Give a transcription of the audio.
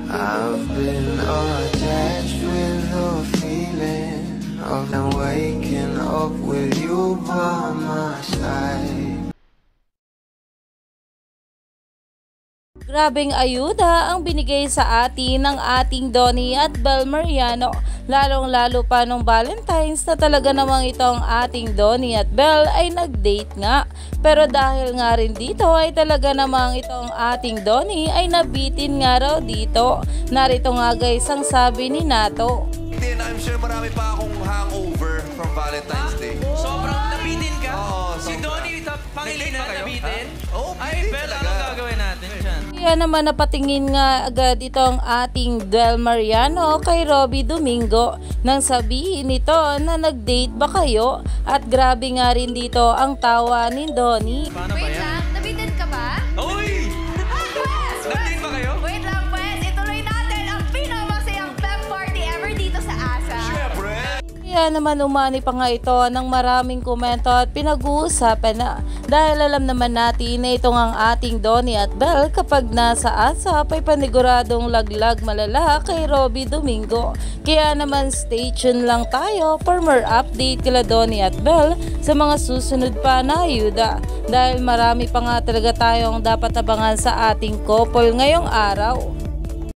I've been attached with the feeling of waking up with you by my side. Grabeng ayuda ang binigay sa atin ng ating Donnie at Bel Mariano, lalong-lalo pa nung Valentine's na talaga namang itong ating Donnie at Bel ay nag-date nga. Pero dahil nga rin dito ay talaga namang itong ating Donnie ay nabitin nga raw dito. Narito nga guys ang sabi ni Nato. Then I'm sure marami pa akong hangover from Valentine's Day. Sobrang nabitin ka? Oo, Si sobra. Donnie, Pangilinan, nabitin? Oo, Ay, bitin Bel, talaga. anong gagawin natin dyan? Kaya naman napatingin nga agad itong ating Bel Mariano kay Robby Domingo nang sabihin nito na nag-date ba kayo, at grabe nga rin dito ang tawa ni Donnie. Paano ba Wait yan? lang, nabitin ka ba? Uy! Pwes! Nag-date ba kayo? Wait lang, Pwes! Ituloy natin ang pinakamasayang pep party ever dito sa ASA. Siyempre. Kaya naman umani pa nga ito ng maraming komento at pinag-uusapan na, dahil alam naman natin na itong ang ating Donnie at Bel kapag nasa ASAP ay paniguradong laglag malala kay Robby Domingo. Kaya naman stay tuned lang tayo for more update kila Donnie at Bel sa mga susunod pa na ayuda, dahil marami pa nga talaga tayong dapat abangan sa ating couple ngayong araw.